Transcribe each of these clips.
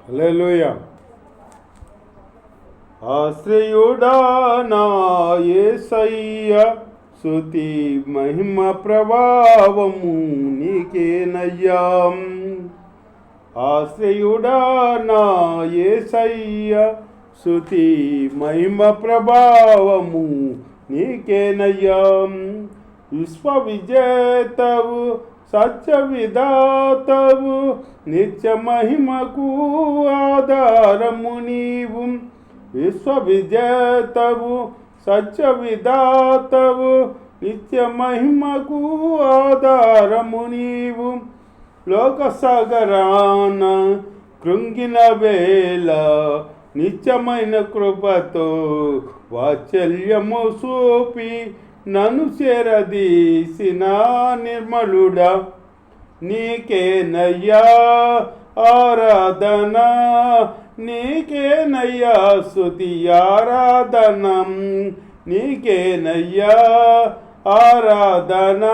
హల్లెలూయా. ఆశ్రయుడా నా యేసయ్య, స్తుతి మహిమ ప్రభావము నీకేనయ్యా. ఆశ్రయుడా నా యేసయ్య, స్తుతి మహిమ ప్రభావము నీకేనయ్యా. విశ్వవిజేతవు సత్య విధాతవు, నిత్య మహిమకు ఆధారము నీవు. విశ్వవిజేతవు సత్య విధాతవు, నిత్య మహిమకు ఆధారము నీవు. లోక సాగరాన కృంగిన వేళ నిత్యమైన కృపతో వాత్సల్యము చూపి నన్ను చేరదీసిన నిర్మలుడా, నీకేనయ్యా ఆరాధన, నీకేనయ్యా స్తుతి ఆరాధనం, నీకేనయ్యా ఆరాధన,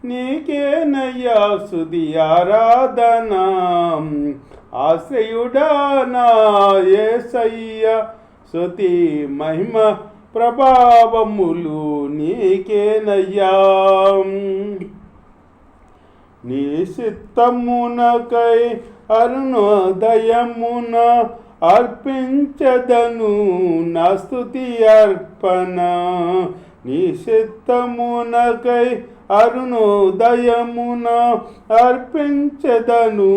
నీకేనయ్యా స్తుతి ఆరాధన. ఆశ్రయుడా నా యేసయ్య, స్తుతి మహిమ ప్రభావములు నీకేనయ్యా. నీ చిత్తమునకై అరుణోదయమున అర్పించదను నా స్తుతి అర్పణ. నీ చిత్తమునకై అరుణోదయమున అర్పించదను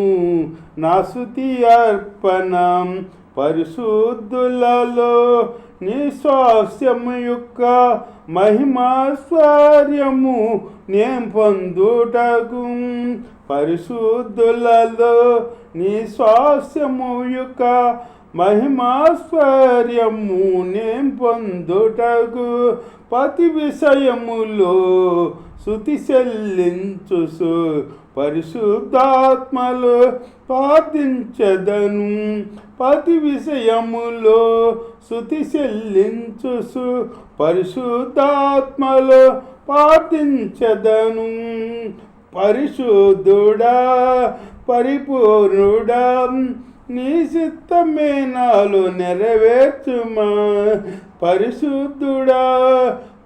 నా స్తుతి అర్పణ. పరిశుద్ధులలో నీ స్వాస్యము యొక్క మహిమాశ్వర్యము నే పొందుటకు. పరిశుద్ధులలో నీ స్వాస్యము యొక్క మహిమాశ్వర్యము నే పొందుటకు. ప్రతి విషయములో స్తుతి చెల్లించు పరిశుద్ధాత్మలో ప్రార్థించదను. ప్రతి విషయములో స్తుతి చెల్లించు పరిశుద్ధాత్మలో ప్రార్థించదను. పరిశుద్ధుడా పరిపూర్ణుడా, నీ చిత్తమే నాలో నెరవేర్చుమా. పరిశుద్ధుడా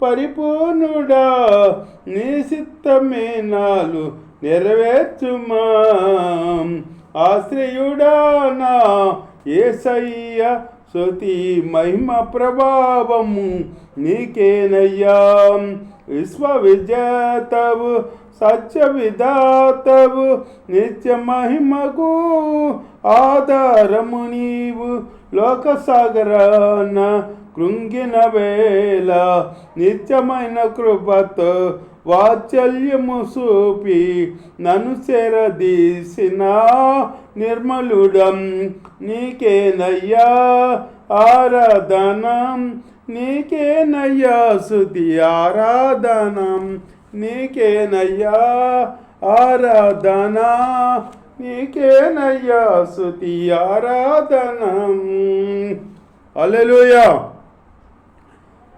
పరిపూర్ణుడా, నీ చిత్తమే నాలో నెరవేర్చుమా. ఆశ్రయుడా నా యేసయ్య, స్తుతి మహిమ ప్రభావము నీకేనయ్యా. విశ్వవిజేతవు సత్య విధాతవు, నిత్య మహిమకు ఆధారము నీవు. లోక సాగరాన కృంగిన వేళ నిత్యమైన కృపతో వాత్సల్యము చూపి నన్ను చేరదీసిన నిర్మలుడం, నీకేనయ్యా ఆరాధన, నీకేనయ్యా స్తుతి ఆరాధన, నీకేనయ్యా ఆరాధన, నీకేనయ్యా స్తుతి ఆరాధన. హల్లెలూయా.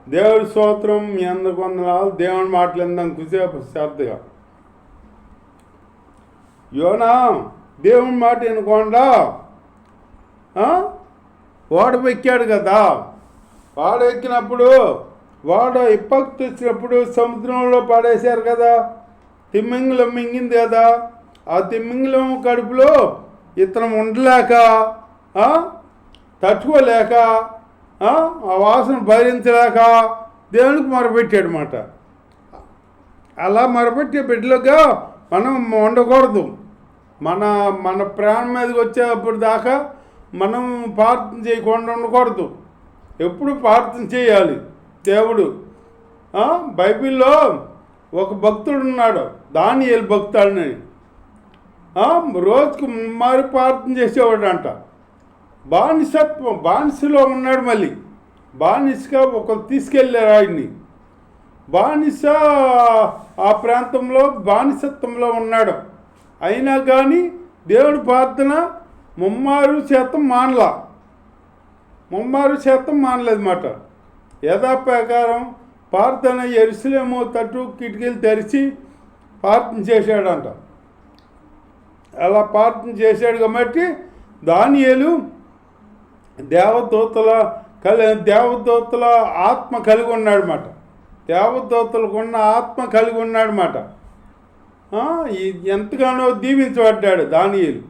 దేవుడి స్తోత్రం. మీ అందరికి వందనాలు. దేవుని మాటలు ఎందాం కుసేపు శ్రద్ధగా. యోనా దేవుని మాట వినకుండా వాడు ఎక్కాడు కదా. వాడు ఎక్కినప్పుడు వాడు ఇప్పకు తెచ్చినప్పుడు సముద్రంలో పడేశారు కదా. తిమ్మింగలం మింగింది కదా. ఆ తిమ్మింగలం కడుపులో ఇతను ఉండలేక తట్టుకోలేక ఆ వాసన భరించలేక దేవునికి మొరపెట్టాడు అన్నమాట. అలా మొరపెట్టే బిడ్డలుగా మనం ఉండకూడదు. మన ప్రాణం మీదకి వచ్చేటప్పుడు దాకా మనం ప్రార్థన చేయకుండా ఉండకూడదు. ఎప్పుడు ప్రార్థన చేయాలి. దేవుడు బైబిల్లో ఒక భక్తుడు ఉన్నాడు, దానియేలు భక్తుడని. రోజుకు మారి ప్రార్థన చేసేవాడు అంట. బానిసలో ఉన్నాడు. మళ్ళీ బానిసగా ఒకరు తీసుకెళ్ళారు ఆయన్ని. బానిస ఆ ప్రాంతంలో బానిసత్వంలో ఉన్నాడు. అయినా కానీ దేవుడి ప్రార్థన ముమ్మారు శాతం మానలేదన్నమాట. యథాప్రకారం ప్రార్థన యెరూషలేము తట్టు కిటికీలు తెరిచి ప్రార్థన చేశాడంట. అలా ప్రార్థన చేశాడు కాబట్టి దానియేలు దేవదూతల ఆత్మ కలిగి ఉన్నాడన్నమాట. దేవదూతలకు ఉన్న ఆత్మ కలిగి ఉన్నాడన్నమాట. ఎంతగానో దీవించబడ్డాడు దానియేలు.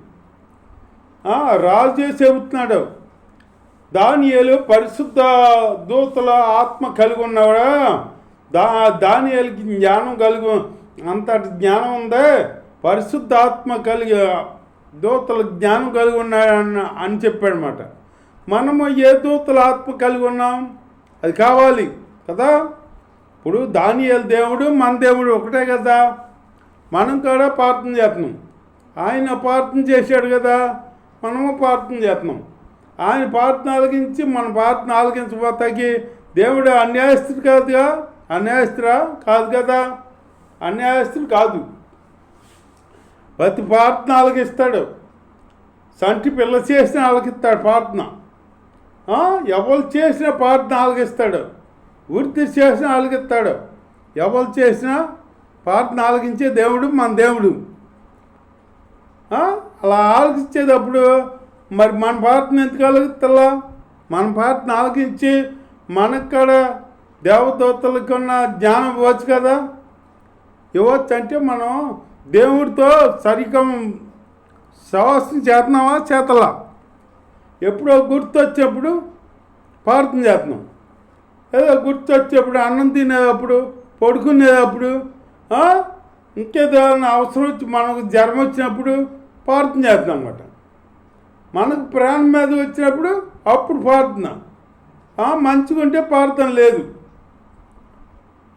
రాజు చెబుతున్నాడు, దానియేలు పరిశుద్ధ దూతల ఆత్మ కలిగి ఉన్నాడా, దానియేలుకి జ్ఞానం అంతటి జ్ఞానం ఉందే, పరిశుద్ధ ఆత్మ కలిగి దూతల జ్ఞానం కలిగి ఉన్నాడని అని చెప్పాడనమాట. మనము ఏ దూతల ఆత్మ కలిగి ఉన్నాం, అది కావాలి కదా. ఇప్పుడు దానియేలు దేవుడు మన దేవుడు ఒకటే కదా. మనం కూడా ప్రార్థన చేస్తున్నాం, ఆయన ప్రార్థన చేశాడు కదా, మనము ప్రార్థన చేస్తున్నాం. ఆయన ప్రార్థన ఆలకించి మన ప్రార్థన ఆలకించబోతాకి దేవుడు అన్యాయస్తుడు కాదుగా. అన్యాయస్తురా కాదు కదా, అన్యాయస్తుడు కాదు. ప్రతి ప్రార్థన ఆలకిస్తాడు. సంటి పిల్ల చేసిన ఆలకిస్తాడు ప్రార్థన. ఎవరు చేసిన ప్రార్థన ఆలకిస్తాడు. వృత్తి చేసిన ఆలకిస్తాడు. ఎవరు చేసినా ప్రార్థన ఆలకించే దేవుడు మన దేవుడు. అలా ఆలకించేటప్పుడు మరి మన ప్రార్థన ఎందుకు ఆలకిస్తలా? మన ప్రార్థన ఆలకించి మనక్కడ దేవదూతలకు ఉన్న జ్ఞానం ఇవ్వచ్చు కదా. ఇవ్వచ్చు అంటే మనం దేవుడితో సరిగ్గా సవాసం చేస్తున్నావా చేతలా? ఎప్పుడో గుర్తొచ్చేప్పుడు ప్రార్థన చేస్తున్నాం, ఏదో గుర్తొచ్చేప్పుడు అన్నం తినేటప్పుడు పడుకునేటప్పుడు ఇంకేదైనా అవసరం వచ్చి మనకు జ్వరం వచ్చినప్పుడు ప్రార్థన చేస్తున్నాం అన్నమాట. మనకు ప్రాణం మీద వచ్చినప్పుడు అప్పుడు ప్రార్థన. మంచిగా ఉంటే ప్రార్థన లేదు.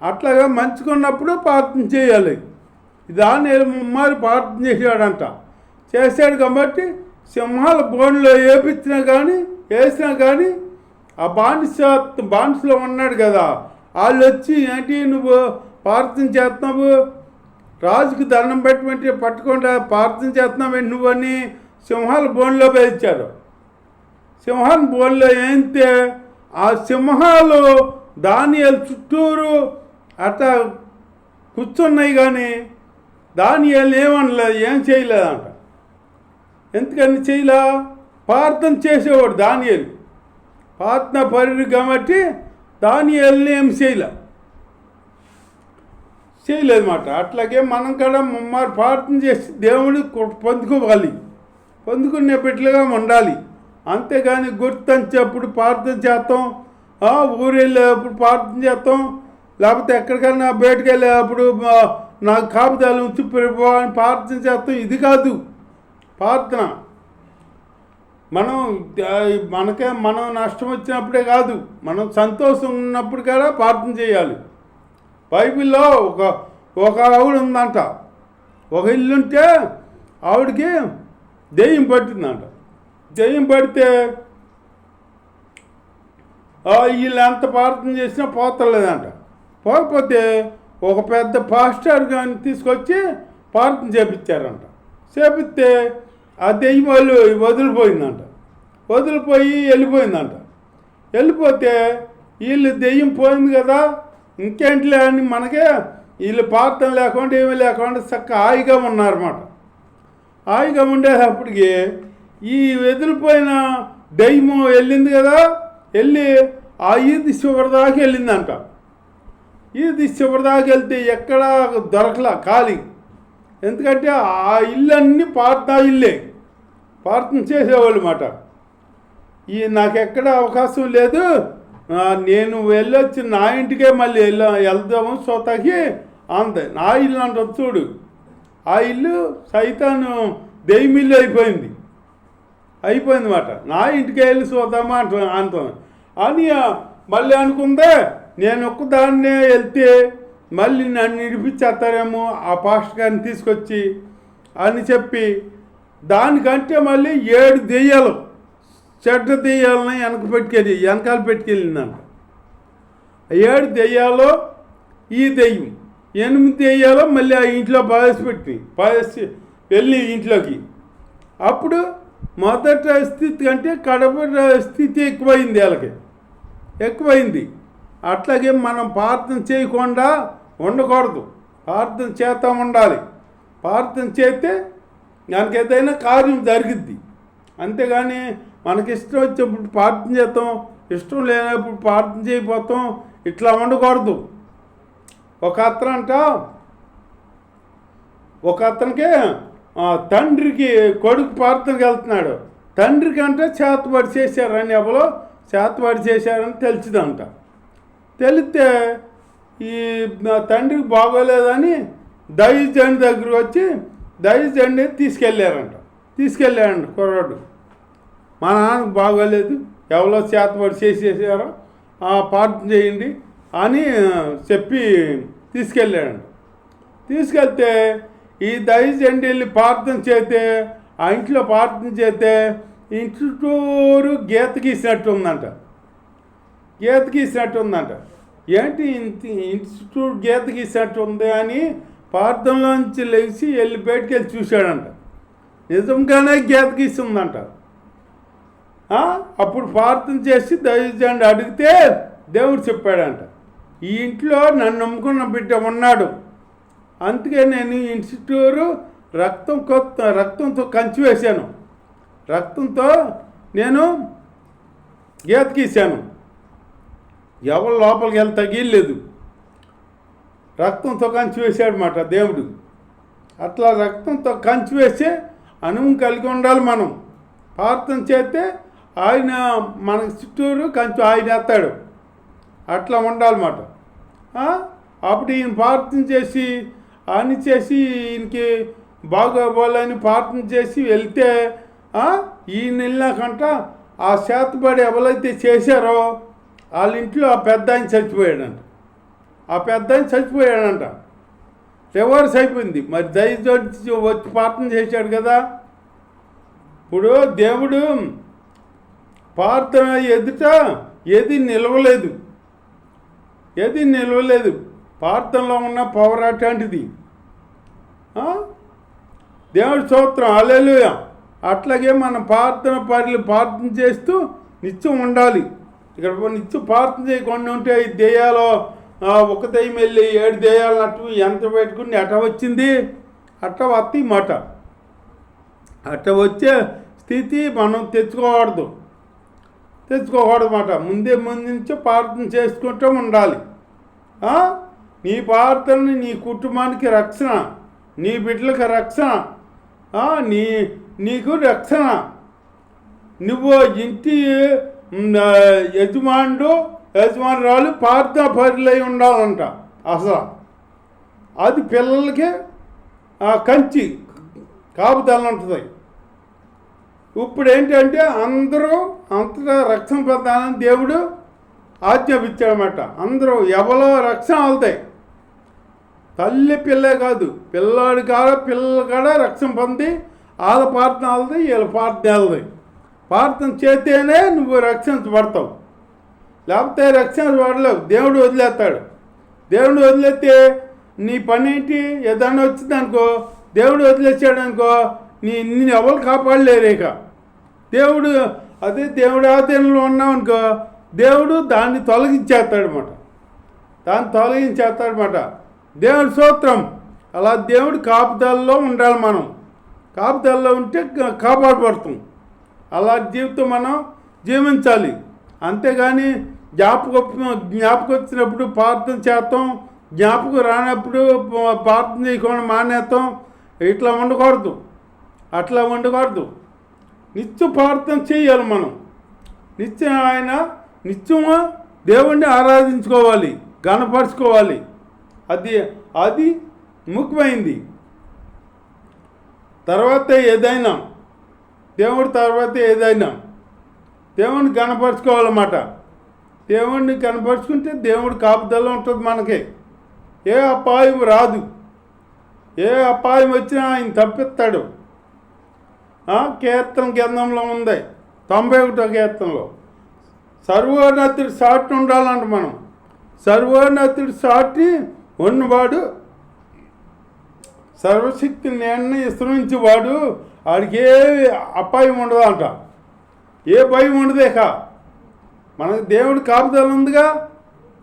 అట్లాగా మంచిగా ఉన్నప్పుడు ప్రార్థన చేయాలి. దాన్ని మరి ప్రార్థన చేసాడంట. చేశాడు కాబట్టి సింహాల బోన్లో వేసినా కానీ ఆ బానిసలో ఉన్నాడు కదా, వాళ్ళు వచ్చి ఏంటి నువ్వు ప్రార్థన చేస్తున్నావు, రాజుకి దండం పెట్టమంటే పట్టకుండా ప్రార్థన చేస్తున్నావు నువ్వని సింహాల బోన్లో వేయించాడు. సింహాల బోన్లో ఏంటే ఆ సింహాలు దానియేలు చుట్టూరు అట్లా కూర్చున్నాయి కానీ దానియేలు ఏమనలేదు, ఏం చేయలేదంట. ఎందుకని చేయలే? ప్రార్థన చేసేవాడు దానియేలు. ప్రార్థన పరుడు కాబట్టి దానియేలుని ఏం చేయలేదన్నమాట. అట్లాగే మనం కూడా మరి ప్రార్థన చేసి దేవుడు పొందుకోవాలి, పొందుకునే బిడ్డలుగా ఉండాలి. అంతేగాని గుర్తించేప్పుడు ప్రార్థన చేస్తాం, ఊరు వెళ్ళేటప్పుడు ప్రార్థన చేస్తాం, లేకపోతే ఎక్కడికైనా బయటకు వెళ్ళేటప్పుడు నాకు కాపుదాలు ఉంచి అని ప్రార్థన చేస్తాం. ఇది కాదు ప్రార్థన. మనం నష్టం వచ్చినప్పుడే కాదు, మనం సంతోషం ఉన్నప్పుడు కూడా ప్రార్థన చేయాలి. బైబిల్లో ఒక ఆవిడ ఉందంట. ఒక ఇల్లుంటే ఆవిడకి దెయ్యం పట్టిందంట. దెయ్యం పడితే వీళ్ళు ఎంత ప్రార్థన చేసినా పోతలేదంట. పోకపోతే ఒక పెద్ద పాస్టర్ గారిని తీసుకొచ్చి ప్రార్థన చేపించారంట. చేపిస్తే ఆ దెయ్యం వాళ్ళు వదిలిపోయి వెళ్ళిపోతే వీళ్ళు దెయ్యం పోయింది కదా, ఇంకేంటిలే అని మనకే వీళ్ళు ప్రార్థన లేకుండా ఏమీ లేకుండా చక్కగా హాయిగా ఉన్నారన్నమాట. హాయిగా ఉండేటప్పటికి ఈ వదిలిపోయిన దెయ్యం వెళ్ళింది కదా, వెళ్ళి ఆ ఈది చివరి దాకా వెళ్ళిందంట. ఈది చివరి దాకా వెళ్తే ఎక్కడా దొరకలా ఖాళీ. ఎందుకంటే ఆ ఇల్లన్నీ ప్రార్థన చేసేవాళ్ళు అన్నమాట. నాకు ఎక్కడ అవకాశం లేదు, నేను వెళ్ళొచ్చి నా ఇంటికే మళ్ళీ వెళ్దాము సోతాకి అంతే. నా ఇల్లు అంటారు చూడు, ఆ ఇల్లు సైతాను దెయ్యం ఇల్లు అయిపోయింది అన్నమాట. నా ఇంటికి వెళ్ళి చూద్దామా అంటాను అని మళ్ళీ అనుకుందే. నేను ఒక్కదాన్నే వెళ్తే మళ్ళీ నన్ను నిడిపించేస్తారేమో ఆ పాస్టర్ గారిని తీసుకొచ్చి అని చెప్పి దానికంటే మళ్ళీ 7 దెయ్యాలు చెడ్డ దెయ్యాలని వెనకాల పెట్టుకెళ్ళిందంట. 7 దెయ్యాలు ఈ దెయ్యం, 8 దెయ్యాలు మళ్ళీ ఆ ఇంట్లో పారేసి వెళ్ళి ఇంట్లోకి. అప్పుడు మొదట స్థితి కంటే కడప స్థితి ఎక్కువైంది. అట్లాగే మనం ప్రార్థన చేయకుండా ఉండకూడదు, ప్రార్థన చేస్తూ ఉండాలి. ప్రార్థన చేస్తే దానికి ఏదైనా కార్యం జరిగిద్ది. అంతేగాని మనకి ఇష్టం వచ్చినప్పుడు ప్రార్థన చేస్తాం, ఇష్టం లేనప్పుడు ప్రార్థన చేయకపోతాం, ఇట్లా ఉండకూడదు. ఒక అతనికి తండ్రికి కొడుకు ప్రార్థనకి వెళ్తున్నాడు. తండ్రికి అంటే చేతబడి చేశారని ఎవరో చేతబడి చేశారని తెలిసిందంట. తెలిస్తే ఈ తండ్రికి బాగోలేదని దైవజనుడి దగ్గరికి వచ్చి దైవజనుడిని తీసుకెళ్ళాడంట కుర్రాడు. మా నాన్నకు బాగోలేదు, ఎవరో చేతబడి చేసేసారో ప్రార్థన చేయండి అని చెప్పి తీసుకెళ్ళాడంట. తీసుకెళ్తే ఈ దైవజనుడు వెళ్ళి ప్రార్థన చేస్తే ఆ ఇంట్లో ప్రార్థన చేస్తే ఇంటి చుట్టూరు గీత గీసినట్టు ఉందంట. ఏంటి ఇంటి చుట్టూరు గీత గీసినట్టు ఉంది అని ప్రార్థనలోంచి లేచి వెళ్ళి బయటికి వెళ్ళి చూశాడంట. నిజంగానే గీత గీసి ఉందంట. అప్పుడు ప్రార్థన చేసి దైవజనుడు అడిగితే దేవుడు చెప్పాడంట, ఈ ఇంట్లో నన్ను నమ్ముకున్న బిడ్డ ఉన్నాడు, అందుకే నేను ఇంటి చుట్టూరు రక్తంతో కంచి వేశాను, రక్తంతో నేను గీత గీశాను, ఎవరు లోపలికి వెళ్ళి తగిలేదు, రక్తంతో కంచి వేశాడనమాట దేవుడు. అట్లా రక్తంతో కంచి వేసే అనుభవం కలిగి ఉండాలి మనం. ప్రార్థన చేస్తే ఆయన మనకి చుట్టూరు కంచు ఆయన వేస్తాడు, అట్లా ఉండాలన్నమాట. అప్పుడు ఈయన ప్రార్థన చేసి ఈయనకి బాగోవాలని ప్రార్థన చేసి వెళ్తే ఈయన వెళ్ళాకంట ఆ చేతబడి ఎవరైతే చేశారో వాళ్ళ ఇంట్లో ఆ పెద్ద ఆయన చచ్చిపోయాడంట. రివర్స్ అయిపోయింది. మరి దైవజనుడు వచ్చి ప్రార్థన చేశాడు కదా. ఇప్పుడు దేవుడు ప్రార్థన ఎదుట ఏది నిలవలేదు. ప్రార్థనలో ఉన్న పవర్ అట్లాంటిది. దేవుడి స్తోత్రం, హల్లెలూయా. అట్లాగే మన ప్రార్థన చేస్తూ నిత్యం ఉండాలి. ఇక్కడ నిత్యం ప్రార్థన చేయకుండా ఉంటే ఈ దెయ్యాలు ఒక దెయ్యం వెళ్ళి 7 దెయ్యాలు అటు ఎంత పెట్టుకుని అట్ట వచ్చింది, అట్ట వస్తాయి మాట. అట్ట వచ్చే స్థితి మనం తెచ్చుకోకూడదు మాట. ముందు నుంచే ప్రార్థన చేసుకుంటూ ఉండాలి. నీ ప్రార్థనని నీ కుటుంబానికి రక్షణ, నీ బిడ్డలకు రక్షణ, నీకు రక్షణ. నువ్వు ఇంటి యజమానురాలు ప్రార్థనా పరిలై ఉండాలంట. అసలు అది పిల్లలకి కంచి కాపుదల ఉంటుంది. ఇప్పుడు ఏంటంటే అందరూ అంతటా రక్షణ పొందాలని దేవుడు ఆజ్ఞాపించాడనమాట. అందరూ ఎవరో రక్షణ అవుతాయి. తల్లి పిల్లే కాదు, పిల్లల కాడ రక్షణ పొంది వాళ్ళ ప్రార్థన వెళ్తాయి, వీళ్ళ ప్రార్థన వెళ్తాయి. ప్రార్థన చేస్తేనే నువ్వు రక్షించబడతావు, లేకపోతే రక్షించబడలేవు. దేవుడు వదిలేస్తాడు. దేవుడు వదిలేస్తే నీ పని ఏంటి? ఏదన్నా వచ్చిందనుకో, దేవుడు వదిలేసాడు అనుకో, నిన్ను ఎవరు కాపాడలేరు. ఇక దేవుడు ఆధీనంలో ఉన్నావు అనుకో, దేవుడు దాన్ని తొలగించేస్తాడనమాట. దేవుడి స్తోత్రం. అలా దేవుడి కాపుదలలో ఉండాలి మనం. కాపుదలలో ఉంటే కాపాడబడతాం. అలా జీవితం మనం జీవించాలి. అంతేగాని జ్ఞాపకం వచ్చినప్పుడు ప్రార్థన చేస్తాం, జ్ఞాపకం రానప్పుడు ప్రార్థన చేయకుండా మానేస్తాం. ఇట్లా ఉండకూడదు. నిత్యం ప్రార్థన చేయాలి మనం. నిత్యము దేవుణ్ణి ఆరాధించుకోవాలి, గణపరుచుకోవాలి. అది ముఖ్యమైంది. తర్వాత ఏదైనా దేవుణ్ణి గణపరుచుకోవాలన్నమాట. దేవుణ్ణి కనపరుచుకుంటే దేవుడి కాపుదల ఉంటుంది మనకి. ఏ అపాయం రాదు. ఏ అపాయం వచ్చినా ఆయన తప్పిస్తాడు. కీర్తన గ్రంథంలో ఉంది 91వ కీర్తనలో సర్వోన్నతుడి సాటి ఉండాలంట మనం. సర్వోన్నతుడి సాటి ఉన్నవాడు, సర్వశక్తిని విశ్రమించేవాడు, వాడికి ఏ అపాయం ఉండదు అంట. ఏ భయం ఉండదు. ఇక మనకు దేవుడి కాపుదల ఉందిగా,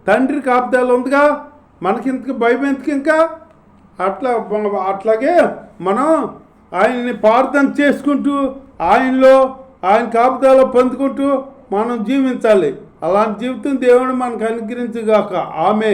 తండ్రి కాపుదల ఉందిగా, మనకింతకు భయం ఎందుకు? ఇంకా అట్లాగే మనం ఆయన్ని ప్రార్థన చేసుకుంటూ ఆయనలో ఆయన కాపుదల పొందుకుంటూ మనం జీవించాలి. అలాంటి జీవితం దేవుడు మనకు అనుగ్రహించుగాక. ఆమె